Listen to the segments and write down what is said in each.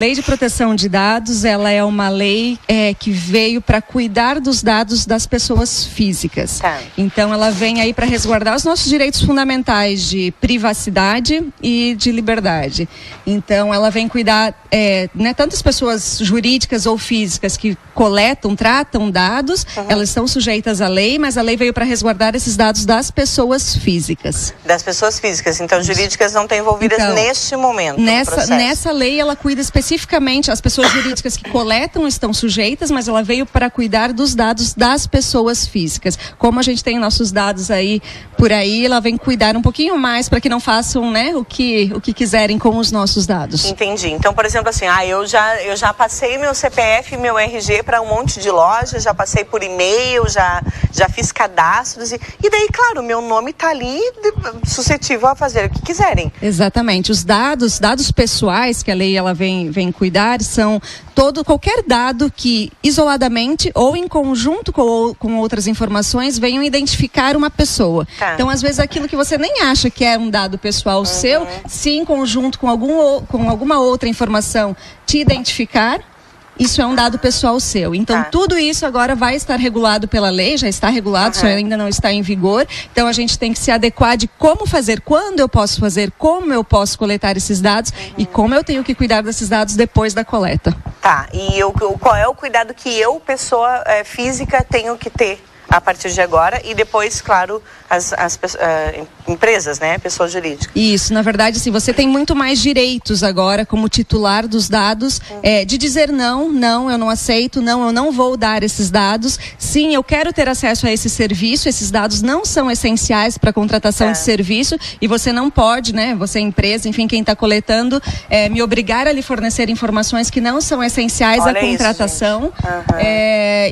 Lei de Proteção de Dados, ela é uma lei que veio para cuidar dos dados das pessoas físicas. Tá. Então, ela vem aí para resguardar os nossos direitos fundamentais de privacidade e de liberdade. Então, ela vem cuidar, tanto as pessoas jurídicas ou físicas que coletam, tratam dados, elas estão sujeitas à lei, mas a lei veio para resguardar esses dados das pessoas físicas. Das pessoas físicas, então jurídicas não estão envolvidas neste momento. Nessa lei, ela cuida especificamente, as pessoas jurídicas que coletam estão sujeitas, mas ela veio para cuidar dos dados das pessoas físicas. Como a gente tem nossos dados aí por aí, ela vem cuidar um pouquinho mais para que não façam, o que quiserem com os nossos dados. Entendi. Então, por exemplo, assim, eu já passei meu CPF e meu RG para um monte de lojas, já passei por e-mail, já fiz cadastros e daí, claro, meu nome está ali suscetível a fazer o que quiserem. Exatamente. Os dados pessoais que a lei ela vem cuidar são qualquer dado que isoladamente ou em conjunto com outras informações venham identificar uma pessoa. Tá. Então, às vezes, aquilo que você nem acha que é um dado pessoal seu, se em conjunto com alguma outra informação te identificar, isso é um dado pessoal seu. Então, tudo isso agora vai estar regulado pela lei, já está regulado, só ainda não está em vigor. Então, a gente tem que se adequar de como fazer, quando eu posso fazer, como eu posso coletar esses dados e como eu tenho que cuidar desses dados depois da coleta. Tá, e qual é o cuidado que eu, pessoa física, tenho que ter a partir de agora e depois, claro, as empresas, pessoas jurídicas. Isso, na verdade, assim, você tem muito mais direitos agora como titular dos dados, de dizer não, eu não aceito, eu não vou dar esses dados. Sim, eu quero ter acesso a esse serviço, esses dados não são essenciais para a contratação de serviço e você não pode, você é empresa, enfim, quem está coletando, me obrigar a lhe fornecer informações que não são essenciais à contratação.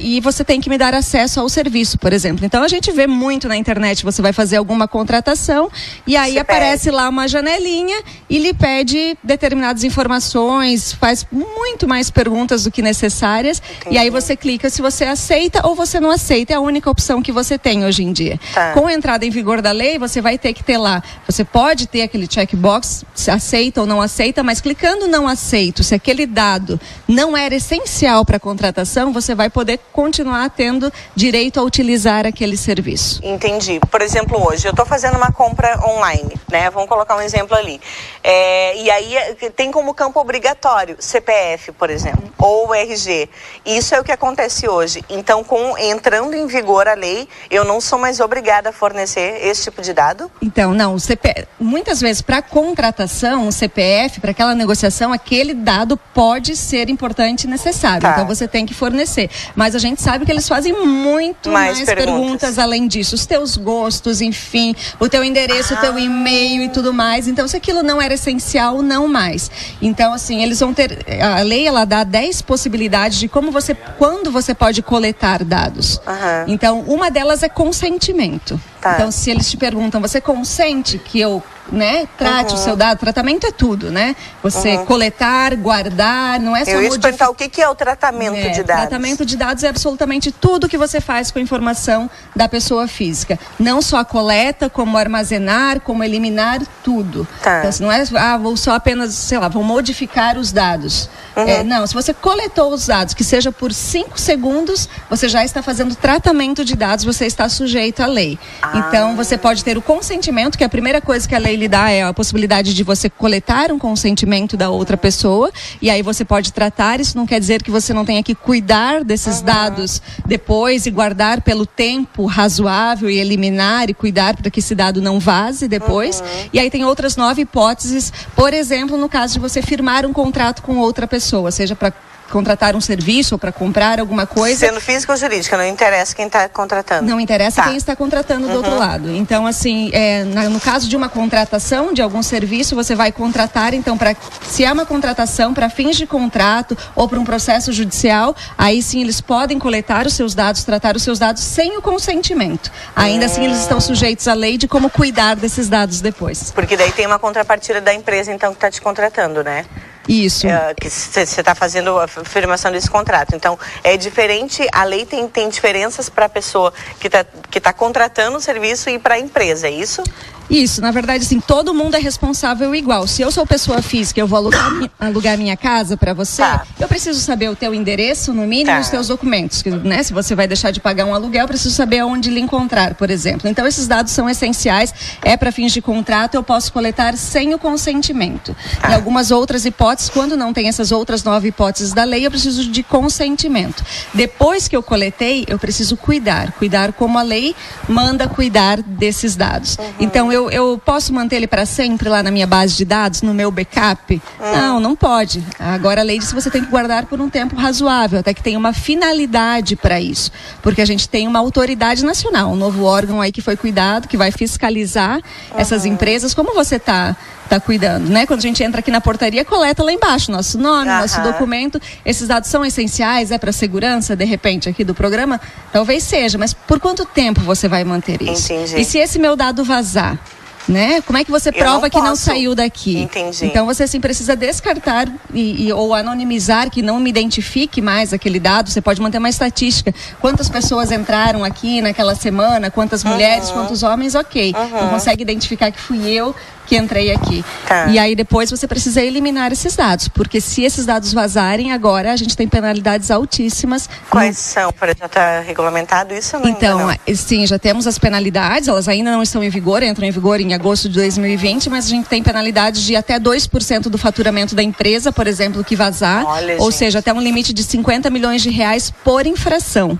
E você tem que me dar acesso ao serviço, por exemplo. Então, a gente vê muito na internet, você vai fazer alguma contratação e aí aparece lá uma janelinha e lhe pede determinadas informações, faz muito mais perguntas do que necessárias. Entendi. E aí você clica se você aceita ou você não aceita, é a única opção que você tem hoje em dia. Com a entrada em vigor da lei, você vai ter que ter lá, você pode ter aquele checkbox, se aceita ou não aceita, mas clicando não aceito, se aquele dado não era essencial para a contratação, você vai poder continuar tendo direito a utilizar aquele serviço. Entendi. Por exemplo, hoje eu estou fazendo uma compra online, Vamos colocar um exemplo ali. E aí tem como campo obrigatório CPF, por exemplo, ou RG. Isso é o que acontece hoje. Então, entrando em vigor a lei, eu não sou mais obrigada a fornecer esse tipo de dado? Então, não. Muitas vezes, para contratação, o CPF, para aquela negociação, aquele dado pode ser importante e necessário. Então, você tem que fornecer. Mas a gente sabe que eles fazem muito mais perguntas além disso. Os teus gostos, enfim, o teu endereço, o teu e-mail e tudo mais. Então, se aquilo não era essencial, não mais. Então, assim, eles vão ter... A lei, ela dá 10 possibilidades de quando você pode coletar dados. Então, uma delas é consentimento. Então, se eles te perguntam, você consente que eu trate o seu dado? Tratamento é tudo, Você coletar, guardar, não é só... Eu ia te perguntar o que é o tratamento de dados. Tratamento de dados é absolutamente tudo que você faz com a informação da pessoa física. Não só a coleta, como armazenar, como eliminar, tudo. Então, não é, vou só apenas, vou modificar os dados. Não, se você coletou os dados, que seja por 5 segundos, você já está fazendo tratamento de dados, você está sujeito à lei. Então, você pode ter o consentimento, que a primeira coisa que a lei lhe dá é a possibilidade de você coletar um consentimento da outra pessoa, e aí você pode tratar. Isso não quer dizer que você não tenha que cuidar desses dados depois e guardar pelo tempo razoável e eliminar e cuidar para que esse dado não vaze depois. E aí tem outras 9 hipóteses, por exemplo, no caso de você firmar um contrato com outra pessoa, seja para contratar um serviço ou para comprar alguma coisa. Sendo física ou jurídica, não interessa quem está contratando. Não interessa quem está contratando do outro lado. Então, assim, no caso de uma contratação de algum serviço, você vai contratar, então, se é uma contratação para fins de contrato ou para um processo judicial, aí sim eles podem coletar os seus dados, tratar os seus dados sem o consentimento. Ainda assim, eles estão sujeitos à lei de como cuidar desses dados depois. Porque daí tem uma contrapartida da empresa, então, que está te contratando, Isso. Que você está fazendo a firmação desse contrato. Então, é diferente, a lei tem diferenças para a pessoa que tá contratando o serviço e para a empresa, é isso? Isso, na verdade, assim, todo mundo é responsável igual. Se eu sou pessoa física, eu vou alugar minha casa para você, eu preciso saber o teu endereço, no mínimo, os teus documentos, né? Se você vai deixar de pagar um aluguel, eu preciso saber onde lhe encontrar, por exemplo. Então, esses dados são essenciais, para fins de contrato, eu posso coletar sem o consentimento. Em algumas outras hipóteses, quando não tem essas outras 9 hipóteses da lei, eu preciso de consentimento. Depois que eu coletei, eu preciso cuidar como a lei manda cuidar desses dados. Então, eu posso manter ele para sempre lá na minha base de dados, no meu backup? Não pode. Agora a lei diz que você tem que guardar por um tempo razoável, até que tenha uma finalidade para isso. Porque a gente tem uma autoridade nacional, um novo órgão aí que foi cuidado, que vai fiscalizar essas empresas. Como você está cuidando, né? Quando a gente entra aqui na portaria, coleta lá embaixo nosso nome, nosso documento. Esses dados são essenciais, para segurança, de repente, aqui do programa? Talvez seja, mas por quanto tempo você vai manter isso? Entendi. E se esse meu dado vazar? Né? Como é que você prova que não saiu daqui? Entendi. Então você sim precisa descartar ou anonimizar, que não me identifique mais aquele dado. Você pode manter uma estatística. Quantas pessoas entraram aqui naquela semana, quantas mulheres, quantos homens, ok. Não consegue identificar que fui eu que entrei aqui. E aí depois você precisa eliminar esses dados, porque se esses dados vazarem, agora a gente tem penalidades altíssimas. Quais são? Já está regulamentado isso? Então, sim, já temos as penalidades, elas ainda não estão em vigor, entram em vigor em agosto de 2020, mas a gente tem penalidades de até 2% do faturamento da empresa, por exemplo, que vazar. Olha, ou seja, até um limite de 50 milhões de reais por infração.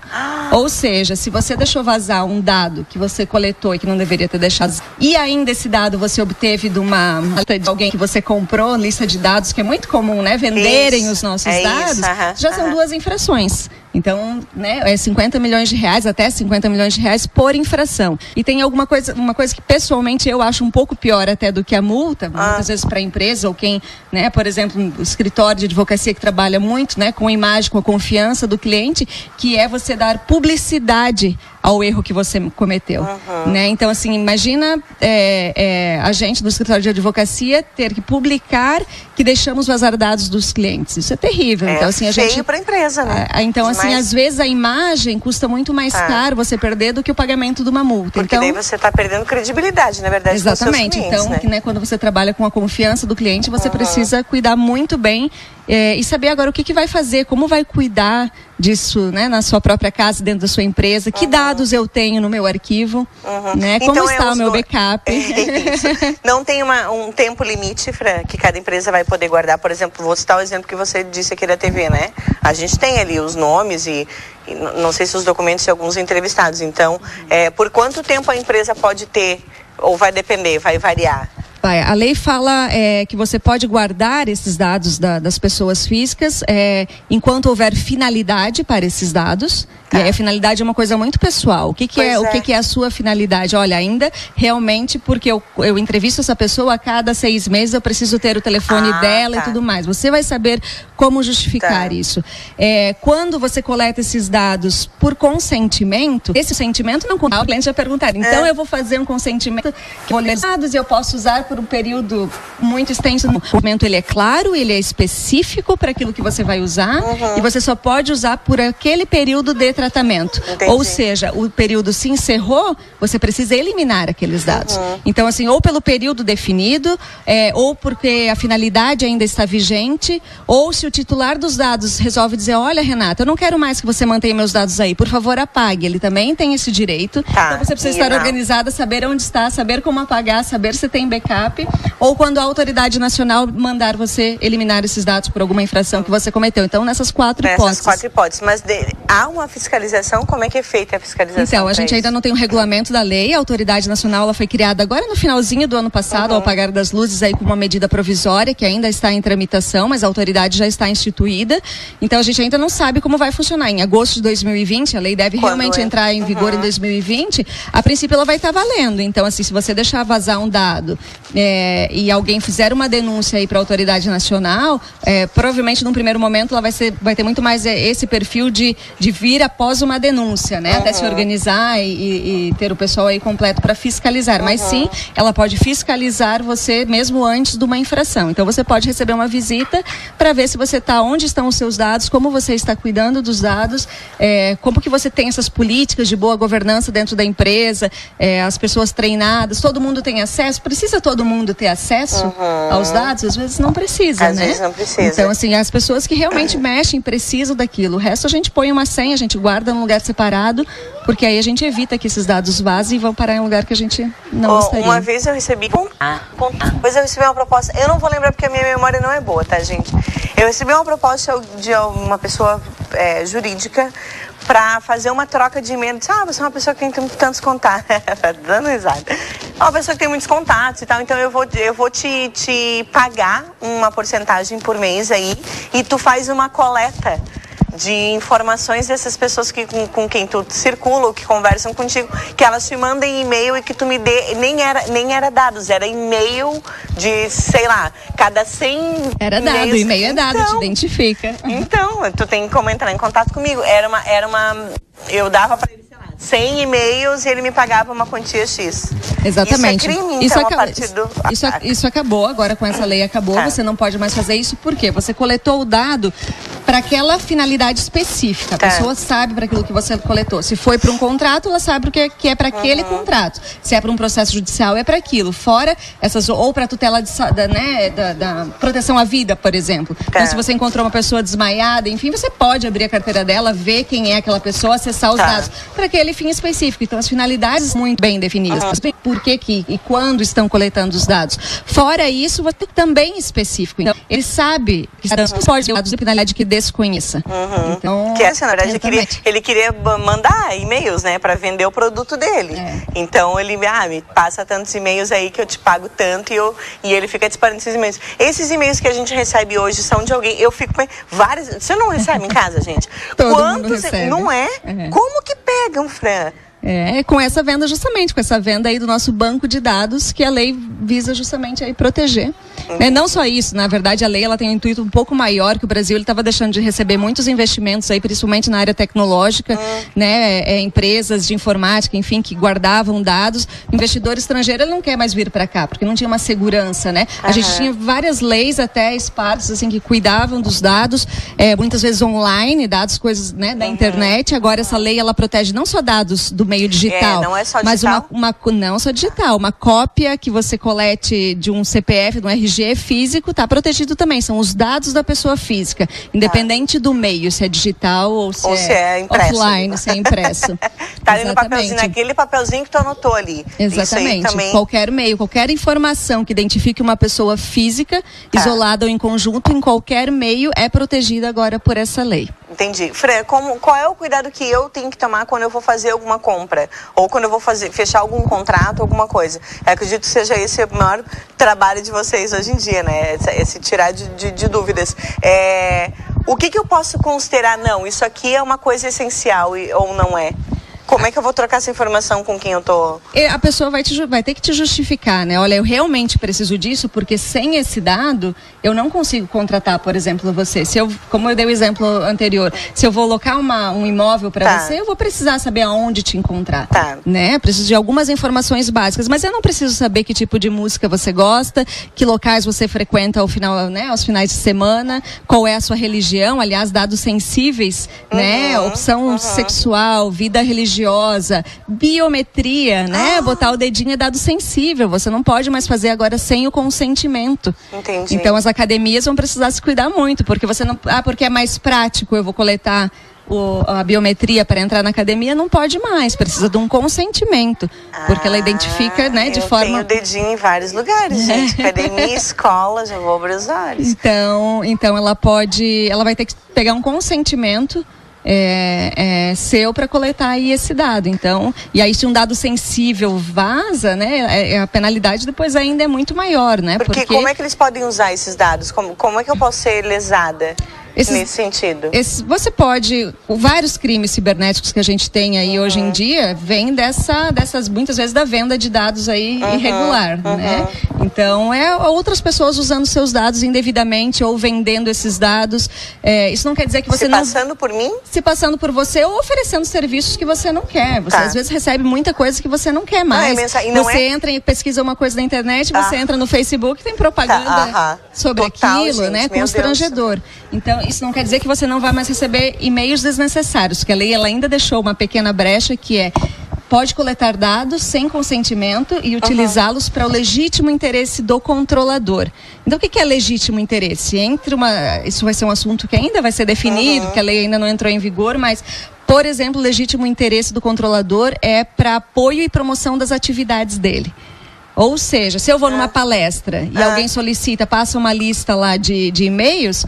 Ou seja, se você deixou vazar um dado que você coletou e que não deveria ter deixado, e ainda esse dado você obteve de alguém que você comprou, lista de dados, que é muito comum, né? Venderem os nossos dados, já são 2 infrações. Então, né, é 50 milhões de reais, até 50 milhões de reais por infração. E tem uma coisa que pessoalmente eu acho um pouco pior até do que a multa, muitas vezes para a empresa ou quem, né, por exemplo, um escritório de advocacia que trabalha muito, né, com a imagem, com a confiança do cliente, que é você dar publicidade ao erro que você cometeu, né? Então, assim, imagina a gente do escritório de advocacia ter que publicar que deixamos vazar dados dos clientes. Isso é terrível. Então, assim, feio para a empresa, né? Então, assim, às vezes a imagem custa muito mais caro você perder do que o pagamento de uma multa. Porque então, daí você está perdendo credibilidade, na verdade. Exatamente. Com seus clientes, então, né, quando você trabalha com a confiança do cliente, você precisa cuidar muito bem e saber agora o que vai fazer, como vai cuidar disso, né, na sua própria casa, dentro da sua empresa, que dados eu tenho no meu arquivo, né, como então, está o meu backup. Não tem um tempo limite que cada empresa vai poder guardar. Por exemplo, vou citar o exemplo que você disse aqui da TV, né? A gente tem ali os nomes e não sei se os documentos de alguns entrevistados. Então, por quanto tempo a empresa pode ter, ou vai depender, vai variar? A lei fala que você pode guardar esses dados das pessoas físicas enquanto houver finalidade para esses dados. E aí a finalidade é uma coisa muito pessoal. O que é a sua finalidade? Olha, ainda realmente porque eu entrevisto essa pessoa a cada 6 meses, eu preciso ter o telefone dela e tudo mais. Você vai saber como justificar isso. Quando você coleta esses dados por consentimento, esse consentimento não conta. O cliente já perguntar, então eu vou fazer um consentimento que vou ler os dados e eu posso usar por um período muito extenso. O documento ele é claro, ele é específico para aquilo que você vai usar e você só pode usar por aquele período de tratamento. Entendi. Ou seja, o período se encerrou, você precisa eliminar aqueles dados. Então, assim, ou pelo período definido, ou porque a finalidade ainda está vigente, ou se o titular dos dados resolve dizer, olha, Renata, eu não quero mais que você mantenha meus dados aí, por favor, apague. Ele também tem esse direito. Então você precisa estar organizada, saber onde está, saber como apagar, saber se tem backup, ou quando a autoridade nacional mandar você eliminar esses dados por alguma infração que você cometeu. Então, nessas 4 hipóteses. 4 hipóteses, mas há uma fiscalização? Como é que é feita a fiscalização? Então, a gente ainda não tem um regulamento da lei. A autoridade nacional ela foi criada agora no finalzinho do ano passado, ao apagar das luzes, aí com uma medida provisória que ainda está em tramitação, mas a autoridade já está instituída. Então, a gente ainda não sabe como vai funcionar. Em agosto de 2020, a lei deve realmente entrar em vigor em 2020. A princípio, ela vai estar valendo. Então, assim, se você deixar vazar um dado e alguém fizer uma denúncia aí para a autoridade nacional, provavelmente num primeiro momento ela vai ter muito mais esse perfil de vir após uma denúncia, né? Até se organizar e ter o pessoal aí completo para fiscalizar. Mas sim, ela pode fiscalizar você mesmo antes de uma infração. Então você pode receber uma visita para ver se você está, onde estão os seus dados, como você está cuidando dos dados, como que você tem essas políticas de boa governança dentro da empresa, as pessoas treinadas, todo mundo tem acesso. Precisa todo mundo ter acesso aos dados? Às vezes não precisa, Às vezes não precisa. Então, assim, as pessoas que realmente mexem precisam daquilo. O resto a gente põe uma senha, a gente guarda num lugar separado, porque aí a gente evita que esses dados vazem e vão parar em um lugar que a gente não gostaria. Uma vez eu recebi uma proposta, eu não vou lembrar porque a minha memória não é boa, tá, gente? Eu recebi uma proposta de uma pessoa jurídica para fazer uma troca de e-mail. Disse, você é uma pessoa que tem tantos contatos. Dando risada. É uma pessoa que tem muitos contatos e tal, então eu vou te pagar uma porcentagem por mês aí e tu faz uma coleta de informações dessas pessoas com quem tu circula, ou que conversam contigo, que elas te mandem e-mail e que tu me dê, nem era dados, era e-mail de, sei lá, cada 100 Era dado, e-mail é dado, te identifica. Então, tu tem como entrar em contato comigo. Eu dava pra ele, sei lá, 100 e-mails e ele me pagava uma quantia X. Exatamente. Isso é crime, então, a partir do... Isso acabou, agora com essa lei acabou, você não pode mais fazer isso, por quê? Você coletou o dado para aquela finalidade específica, a pessoa sabe para aquilo que você coletou. Se foi para um contrato, ela sabe o que é para aquele contrato. Se é para um processo judicial, é para aquilo. Fora essas, ou para tutela da proteção à vida, por exemplo. Então, se você encontrou uma pessoa desmaiada, enfim, você pode abrir a carteira dela, ver quem é aquela pessoa, acessar os dados para aquele fim específico. Então, as finalidades muito bem definidas. Por que e quando estão coletando os dados. Fora isso, você também específico. Então, ele sabe que não pode ter dados de finalidade que desconheça. Então, que na verdade, ele queria mandar e-mails, né, para vender o produto dele. Então, ele me passa tantos e-mails aí que eu te pago tanto e ele fica disparando esses e-mails. Esses e-mails que a gente recebe hoje são de alguém, eu fico vários. Você não recebe em casa, gente? Quantos recebe. Não é? Como que pegam, Fran? Com essa venda justamente, com essa venda aí do nosso banco de dados que a lei visa justamente aí proteger. Não só isso, na verdade a lei ela tem um intuito um pouco maior, que o Brasil ele estava deixando de receber muitos investimentos aí, principalmente na área tecnológica, né, empresas de informática, enfim, que guardavam dados. O investidor estrangeiro ele não quer mais vir para cá, porque não tinha uma segurança, né? A gente tinha várias leis até esparsos, assim, que cuidavam dos dados, muitas vezes online, dados, coisas, né, da internet. Agora essa lei ela protege não só dados do meio digital, não é só mas digital? Não só digital, uma cópia que você colete de um CPF, de um RG físico, está protegido também, são os dados da pessoa física, independente do meio, se é digital ou se é impresso. Offline, se é impresso. Tá ali no papelzinho, naquele papelzinho que tu anotou ali. Exatamente, também... qualquer meio, qualquer informação que identifique uma pessoa física, isolada ou em conjunto, em qualquer meio, é protegida agora por essa lei. Entendi. Fran, qual é o cuidado que eu tenho que tomar quando eu vou fazer alguma compra? Ou quando eu vou fechar algum contrato, alguma coisa? Eu acredito que seja esse o maior trabalho de vocês hoje em dia, né? Esse tirar de dúvidas. O que eu posso considerar? Não, isso aqui é uma coisa essencial ou não é? Como é que eu vou trocar essa informação com quem eu tô? A pessoa vai ter que te justificar, né? Olha, eu realmente preciso disso porque sem esse dado eu não consigo contratar, por exemplo, você. Como eu dei o exemplo anterior, se eu vou alocar um imóvel para você, eu vou precisar saber aonde te encontrar, né? Preciso de algumas informações básicas, mas eu não preciso saber que tipo de música você gosta, que locais você frequenta ao final, né? Aos finais de semana, qual é a sua religião, aliás, dados sensíveis, né? Opção sexual, vida religiosa, biometria, né? Botar o dedinho é dado sensível. Você não pode mais fazer agora sem o consentimento. Entendi. Então as academias vão precisar se cuidar muito, porque você não. Porque é mais prático, eu vou coletar a biometria para entrar na academia, não pode mais, precisa de um consentimento, porque ela identifica, né, de forma... Eu tenho o dedinho em vários lugares, gente, academia, escola, já vou abrir os olhos. Então ela vai ter que pegar um consentimento seu para coletar aí esse dado. Então, e aí se um dado sensível vaza, né, a penalidade depois ainda é muito maior, né? Porque como é que eles podem usar esses dados? Como é que eu posso ser lesada? nesse sentido? Você pode, vários crimes cibernéticos que a gente tem aí hoje em dia, vêm dessas, muitas vezes, da venda de dados aí irregular, né? Então, outras pessoas usando seus dados indevidamente ou vendendo esses dados. Isso não quer dizer que você não... Se passando por mim? Se passando por você ou oferecendo serviços que você não quer. Você, às vezes, recebe muita coisa que você não quer mais. Você entra e pesquisa uma coisa na internet, você entra no Facebook e tem propaganda sobre aquilo, gente, né? Constrangedor. Então, isso não quer dizer que você não vai mais receber e-mails desnecessários, porque a lei ela ainda deixou uma pequena brecha que pode coletar dados sem consentimento e utilizá-los para o legítimo interesse do controlador. Então, o que é legítimo interesse? Isso vai ser um assunto que ainda vai ser definido, que a lei ainda não entrou em vigor, mas, por exemplo, o legítimo interesse do controlador é para apoio e promoção das atividades dele. Ou seja, se eu vou numa palestra e alguém solicita, passa uma lista lá de e-mails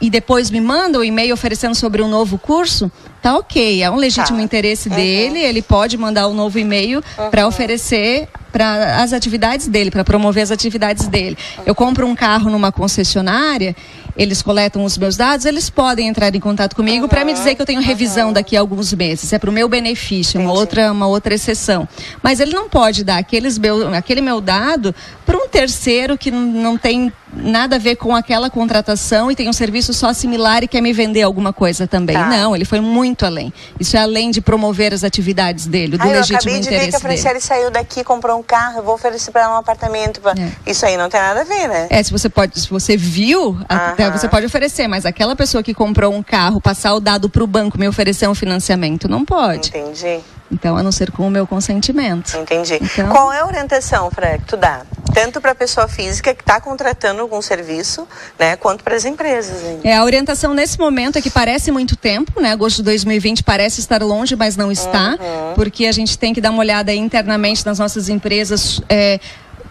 e depois me manda o e-mail oferecendo sobre um novo curso, tá ok, é um legítimo interesse dele, ele pode mandar um novo e-mail para oferecer para as atividades dele, para promover as atividades dele. Eu compro um carro numa concessionária, eles coletam os meus dados, eles podem entrar em contato comigo para me dizer que eu tenho revisão daqui a alguns meses. É para o meu benefício, uma outra exceção. Mas ele não pode dar aquele meu dado para um terceiro que não tem nada a ver com aquela contratação e tem um serviço só similar e quer me vender alguma coisa também. Não, ele foi muito além. Isso é além de promover as atividades dele, do legítimo interesse dele. Eu acabei de ver que a Franciele saiu daqui, comprou um carro, eu vou oferecer para ela um apartamento. Isso aí não tem nada a ver, né? Se você viu, até você pode oferecer, mas aquela pessoa que comprou um carro, passar o dado para o banco, me oferecer um financiamento, não pode. Entendi. Então, a não ser com o meu consentimento. Entendi. Então, qual é a orientação, Fran, que tu dá? Tanto para a pessoa física que está contratando algum serviço, né, quanto para as empresas. Hein? A orientação nesse momento é que parece muito tempo, né? Agosto de 2020 parece estar longe, mas não está, porque a gente tem que dar uma olhada internamente nas nossas empresas.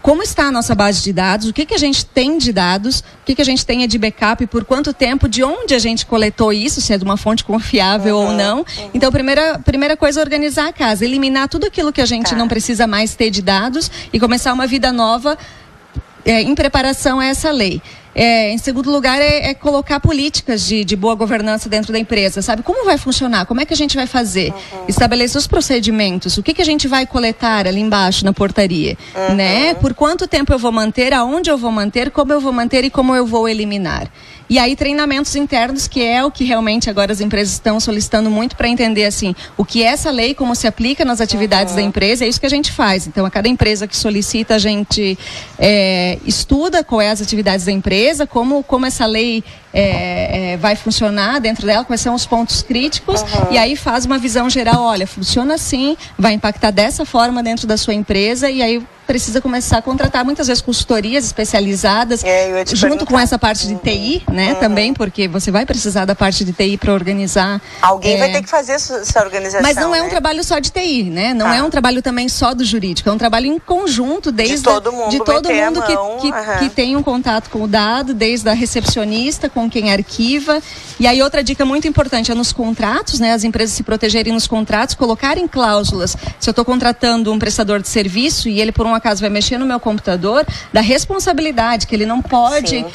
Como está a nossa base de dados, o que a gente tem de dados, o que a gente tem de backup, por quanto tempo, de onde a gente coletou isso, se é de uma fonte confiável ou não. Então, a primeira coisa é organizar a casa, eliminar tudo aquilo que a gente não precisa mais ter de dados e começar uma vida nova em preparação a essa lei. Em segundo lugar, colocar políticas de boa governança dentro da empresa, sabe? Como vai funcionar? Como é que a gente vai fazer? Estabelecer os procedimentos, o que a gente vai coletar ali embaixo na portaria, né? Por quanto tempo eu vou manter, aonde eu vou manter, como eu vou manter e como eu vou eliminar. E aí, treinamentos internos, que é o que realmente agora as empresas estão solicitando muito para entender, assim, o que é essa lei, como se aplica nas atividades da empresa, é isso que a gente faz. Então, a cada empresa que solicita, a gente estuda qual é as atividades da empresa, como essa lei vai funcionar dentro dela, quais são os pontos críticos, e aí faz uma visão geral, olha, funciona assim, vai impactar dessa forma dentro da sua empresa, e aí precisa começar a contratar muitas vezes consultorias especializadas, junto com essa parte de TI, né, também, porque você vai precisar da parte de TI para organizar. Alguém vai ter que fazer essa organização. Mas não é um trabalho só de TI, né? Não é um trabalho também só do jurídico, é um trabalho em conjunto, desde de todo mundo que tem um contato com o dado, desde a recepcionista, com quem arquiva. E aí outra dica muito importante é nos contratos, né? As empresas se protegerem nos contratos, colocarem cláusulas. Se eu estou contratando um prestador de serviço e ele por um acaso vai mexer no meu computador, da responsabilidade que ele não pode,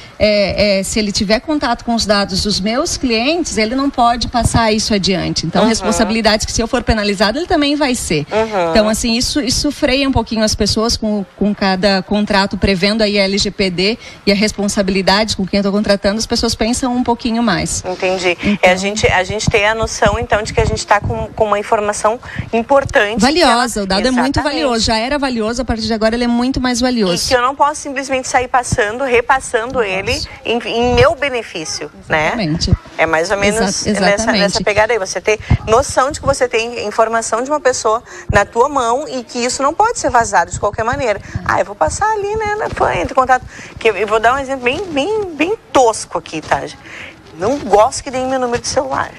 se ele tiver contato com os dados dos meus clientes, ele não pode passar isso adiante. Então, responsabilidade que se eu for penalizado, ele também vai ser. Então, assim, isso freia um pouquinho as pessoas com cada contrato prevendo aí a LGPD e a responsabilidade com quem eu estou contratando, as pessoas pensam um pouquinho mais. Entendi. Então, a gente tem a noção, então, de que a gente está com uma informação importante. Valiosa, o dado é muito valioso. Já era valioso, a partir de agora ele é muito mais valioso. E que eu não posso simplesmente sair repassando ele em meu benefício, exatamente, né? É mais ou menos nessa pegada aí. Você ter noção de que você tem informação de uma pessoa na tua mão e que isso não pode ser vazado de qualquer maneira. Eu vou passar ali, né? Entre contato. Eu vou dar um exemplo bem tosco aqui, tá? Não gosto que deem meu número de celular.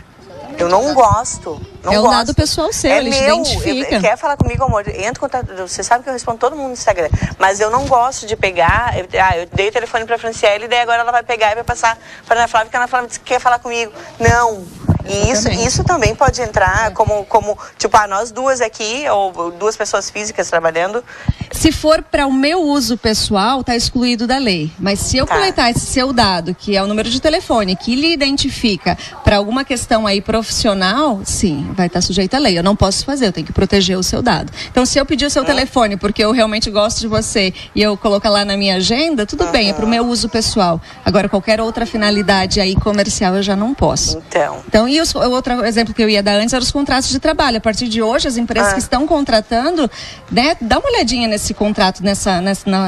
Eu não gosto. O dado pessoal seu, ele te identifica. Quer falar comigo, amor? Entra em contato. Você sabe que eu respondo todo mundo no Instagram. Mas eu não gosto de pegar. Eu dei o telefone pra Franciele, e daí agora ela vai pegar e vai passar para a Ana Flávia, porque a Ana Flávia disse que quer falar comigo. Não. E isso também pode entrar como tipo, nós duas aqui, ou duas pessoas físicas trabalhando. Se for para o meu uso pessoal, está excluído da lei. Mas se eu coletar esse seu dado, que é o número de telefone, que lhe identifica para alguma questão aí profissional, sim, vai estar sujeito à lei. Eu não posso fazer, eu tenho que proteger o seu dado. Então, se eu pedir o seu telefone porque eu realmente gosto de você e eu colocar lá na minha agenda, tudo bem, é para o meu uso pessoal. Agora, qualquer outra finalidade aí comercial eu já não posso. Então, e o outro exemplo que eu ia dar antes era os contratos de trabalho. A partir de hoje, as empresas que estão contratando, né, dá uma olhadinha nesse contrato,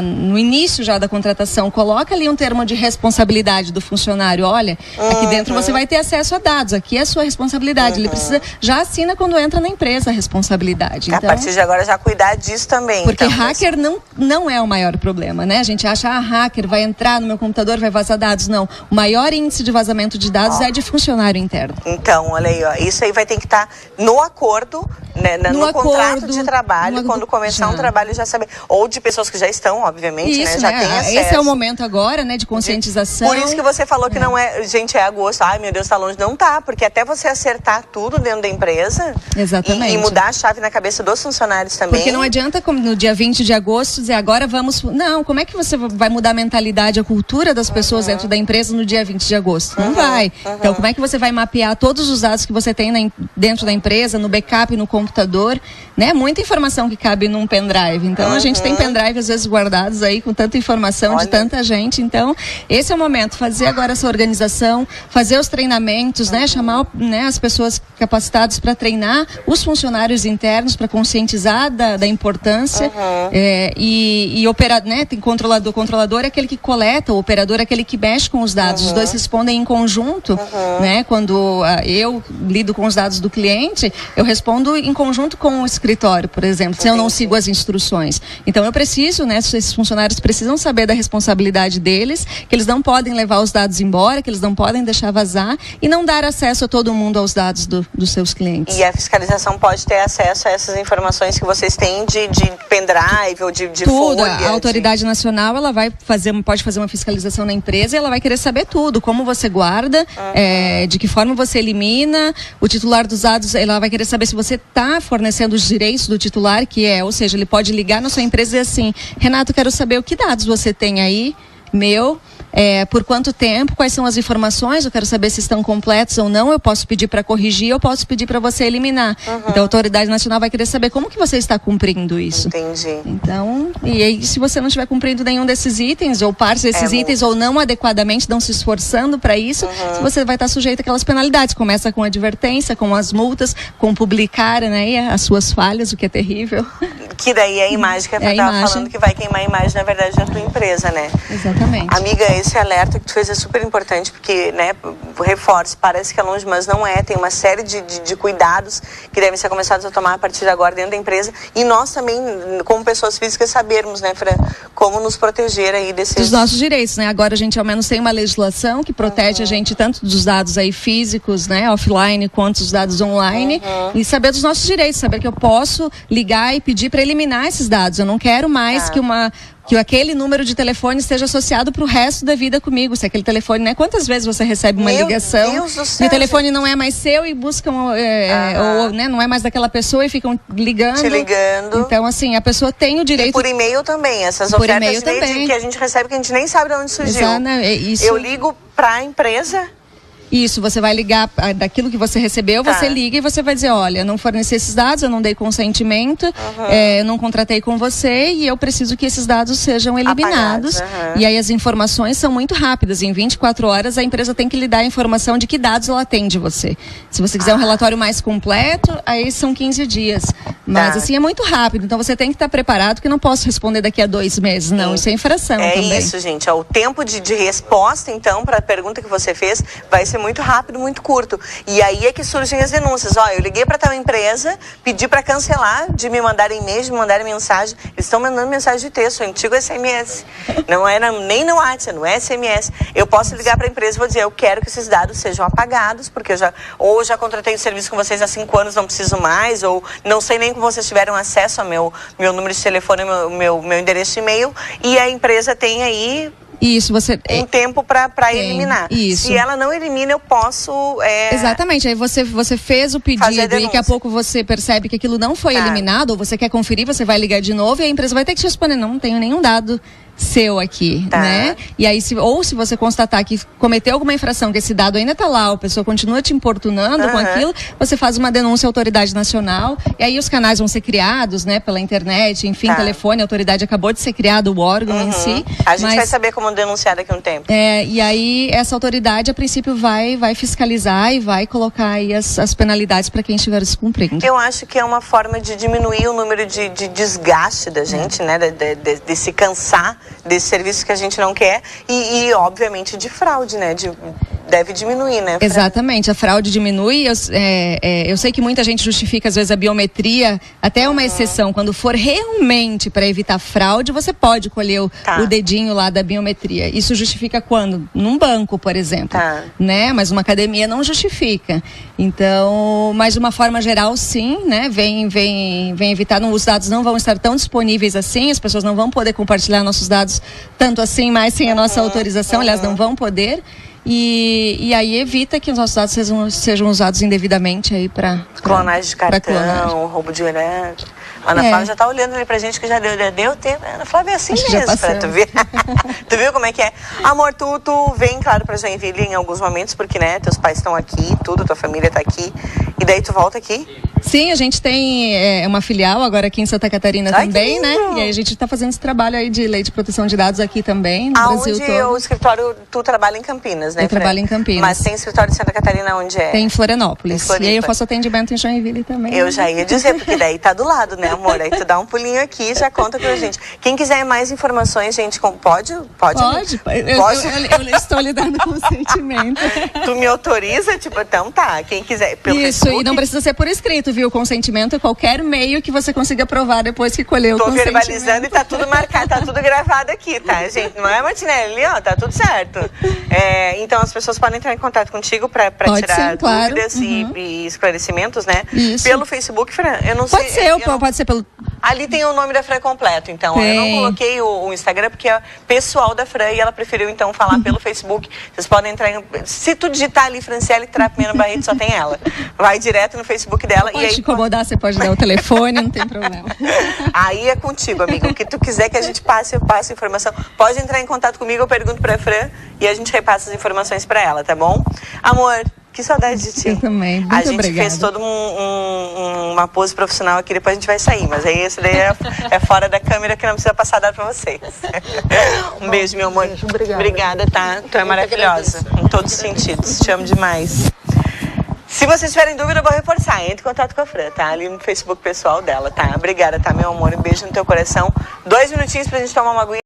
no início já da contratação, coloca ali um termo de responsabilidade do funcionário. Olha, aqui dentro você vai ter acesso a dados, aqui é a sua responsabilidade. Ele precisa, já assina quando entra na empresa a responsabilidade. Então, a partir de agora já cuidar disso também. Porque então, hacker não é o maior problema, né? A gente acha, hacker vai entrar no meu computador, vai vazar dados. Não, o maior índice de vazamento de dados é de funcionário interno. Então, olha aí, ó, isso aí vai ter que estar no acordo, né, no contrato de trabalho, quando começar um trabalho já saber, ou de pessoas que já estão, obviamente, isso, né, já tem acesso. Esse é o momento agora, né, de conscientização. Por isso que você falou que não é, gente, é agosto, ai meu Deus, tá longe, não tá, porque até você acertar tudo dentro da empresa. Exatamente. E mudar a chave na cabeça dos funcionários também. Porque não adianta, como no dia 20 de agosto, dizer agora vamos... Não, como é que você vai mudar a mentalidade, a cultura das pessoas dentro da empresa no dia 20 de agosto? Não vai. Então, como é que você vai mapear todos os dados que você tem dentro da empresa, no backup, no computador, né? Muita informação que cabe num pendrive. Então, a gente tem pendrive, às vezes, guardados aí com tanta informação de tanta gente. Então, esse é o momento. Fazer agora essa organização, fazer os treinamentos, né? Chamar, né, as pessoas capacitadas para treinar os funcionários internos, para conscientizar da importância. E operar, né? Tem controlador. O controlador é aquele que coleta, o operador é aquele que mexe com os dados. Os dois respondem em conjunto, né? Quando eu lido com os dados do cliente, eu respondo em conjunto com o escritório, por exemplo, se eu não sigo as instruções. Então eu preciso, né? Esses funcionários precisam saber da responsabilidade deles, que eles não podem levar os dados embora, que eles não podem deixar vazar e não dar acesso a todo mundo aos dados dos seus clientes. E a fiscalização pode ter acesso a essas informações que vocês têm de pendrive ou de tudo. folha? A autoridade nacional, ela pode fazer uma fiscalização na empresa e ela vai querer saber tudo, como você guarda, de que forma você elimina. O titular dos dados, ela vai querer saber se você está fornecendo os direitos do titular, ou seja, ele pode ligar na sua empresa e dizer assim, Renato, quero saber o que dados você tem aí, por quanto tempo, quais são as informações, eu quero saber se estão completos ou não, eu posso pedir para corrigir, eu posso pedir para você eliminar. Então a autoridade nacional vai querer saber como que você está cumprindo isso. Entendi. Então, e aí se você não estiver cumprindo nenhum desses itens, ou partes desses itens, ou não adequadamente, não se esforçando para isso, você vai estar sujeito àquelas penalidades. Começa com advertência, com as multas, com publicar, né, as suas falhas, o que é terrível. Que daí é a imagem que eu estava falando, que vai queimar a imagem, na verdade, da tua empresa, né? Exatamente. Amiga, esse alerta que tu fez é super importante, porque, né, reforço, parece que é longe, mas não é. Tem uma série de cuidados que devem ser começados a tomar a partir de agora dentro da empresa. E nós também, como pessoas físicas, sabermos, né, Fran, como nos proteger aí dos nossos direitos, né? Agora a gente ao menos tem uma legislação que protege a gente tanto dos dados aí físicos, né, offline, quanto dos dados online, e saber dos nossos direitos, saber que eu posso ligar e pedir para eliminar esses dados. Eu não quero mais que aquele número de telefone esteja associado para o resto da vida comigo. Se aquele telefone, né? Quantas vezes você recebe uma ligação e o telefone não é mais seu e buscam, ou né, não é mais daquela pessoa e ficam ligando. Te ligando. Então, assim, a pessoa tem o direito... E por e-mail também, essas ofertas que a gente recebe que a gente nem sabe de onde surgiu. Isso. Eu ligo para a empresa... Isso, você vai ligar daquilo que você recebeu, você liga e você vai dizer, olha, eu não forneci esses dados, eu não dei consentimento, eu não contratei com você e eu preciso que esses dados sejam eliminados. E aí as informações são muito rápidas, em 24 horas a empresa tem que lhe dar a informação de que dados ela tem de você. Se você quiser um relatório mais completo, aí são 15 dias. Mas assim, é muito rápido, então você tem que estar preparado, que não posso responder daqui a 2 meses, não, isso é infração também. É isso, gente, o tempo de resposta, então, para a pergunta que você fez, vai ser muito rápido, muito curto. E aí é que surgem as denúncias. Eu liguei para tal empresa, pedi para cancelar, de me mandarem e-mail, de me mandarem mensagem. Eles estão mandando mensagem de texto, o antigo SMS. Não era nem no WhatsApp, no SMS. Eu posso ligar para a empresa e vou dizer, eu quero que esses dados sejam apagados, porque eu já contratei o serviço com vocês há 5 anos, não preciso mais, ou não sei nem como vocês tiveram acesso ao meu número de telefone, meu endereço de e-mail, e a empresa tem aí Isso, você... um tempo para eliminar. Isso. Se ela não elimina, eu posso... Exatamente, aí você fez o pedido e daqui a pouco você percebe que aquilo não foi eliminado, ou você quer conferir, você vai ligar de novo e a empresa vai ter que te responder, não tenho nenhum dado seu aqui, né? E aí, se você constatar que cometeu alguma infração, que esse dado ainda está lá, a pessoa continua te importunando com aquilo, você faz uma denúncia à autoridade nacional, e aí os canais vão ser criados, né? Pela internet, enfim, telefone, a autoridade acabou de ser criado, o órgão em si. A gente vai saber como denunciar daqui a um tempo. E aí, essa autoridade, a princípio, vai fiscalizar e vai colocar aí as penalidades para quem estiver descumprindo. Eu acho que é uma forma de diminuir o número de desgaste da gente, né? De se cansar desses serviços que a gente não quer e obviamente, de fraude, né? Deve diminuir, né? Exatamente, a fraude diminui. Eu sei que muita gente justifica, às vezes, a biometria, até uma exceção. Quando for realmente para evitar fraude, você pode colher o dedinho lá da biometria. Isso justifica quando? Num banco, por exemplo. Né? Mas uma academia não justifica. Então, mas de uma forma geral, sim, né? Vem evitar, os dados não vão estar tão disponíveis assim, as pessoas não vão poder compartilhar nossos dados tanto assim, mais sem a nossa autorização, aliás, não vão poder. E aí evita que os nossos dados sejam usados indevidamente aí para clonagem de cartão, roubo de herança. Ana Flávia já tá olhando ali pra gente que já deu tempo. Ana Flávia é assim mesmo, pra tu ver. Tu viu como é que é? Amor, tu vem, claro, pra Joinville em alguns momentos, porque, né, teus pais estão aqui, tua família tá aqui. E daí tu volta aqui? Sim, a gente tem uma filial agora aqui em Santa Catarina também, né? E aí a gente tá fazendo esse trabalho aí de lei de proteção de dados aqui também, no Brasil todo. O escritório, tu trabalha em Campinas, né? Eu trabalho em Campinas. Mas tem escritório de Santa Catarina onde é? Tem em Florianópolis. E aí eu faço atendimento em Joinville também. Eu já ia dizer, porque daí tá do lado, né, amor? Aí tu dá um pulinho aqui e já conta pra gente. Quem quiser mais informações, gente, pode? Pode. Eu estou lhe dando consentimento. Tu me autoriza? Tipo, então tá, quem quiser. Pelo Facebook, e não precisa ser por escrito, viu? O consentimento é qualquer meio que você consiga provar depois que colheu o consentimento. Tô verbalizando e tá tudo marcado, tá tudo gravado aqui, tá, gente? Não é, Martinelli? Ó, tá tudo certo. Então as pessoas podem entrar em contato contigo pra tirar dúvidas e esclarecimentos, né? Isso. Pelo Facebook, Fran, eu não sei. Pode ser pelo... Ali tem o nome da Fran completo, então. Eu não coloquei o Instagram porque é pessoal da Fran e ela preferiu, então, falar pelo Facebook. Vocês podem entrar Se tu digitar ali Franciele Trapimeno Barreto, só tem ela. Vai direto no Facebook dela. Pode te incomodar, você pode dar o telefone, não tem problema. Aí é contigo, amigo. O que tu quiser que a gente passe informação. Pode entrar em contato comigo, eu pergunto pra Fran e a gente repassa as informações pra ela, tá bom? Amor, que saudade de ti. Eu também, muito obrigada. A gente fez toda uma pose profissional aqui, depois a gente vai sair, mas aí esse daí é fora da câmera que não precisa passar dado pra vocês. Um beijo, meu amor. Obrigada, tá? Tu é maravilhosa, em todos os sentidos. Te amo demais. Se vocês tiverem dúvida, eu vou reforçar. Entre em contato com a Fran, tá? Ali no Facebook pessoal dela, tá? Obrigada, tá, meu amor? Um beijo no teu coração. 2 minutinhos pra gente tomar uma aguinha.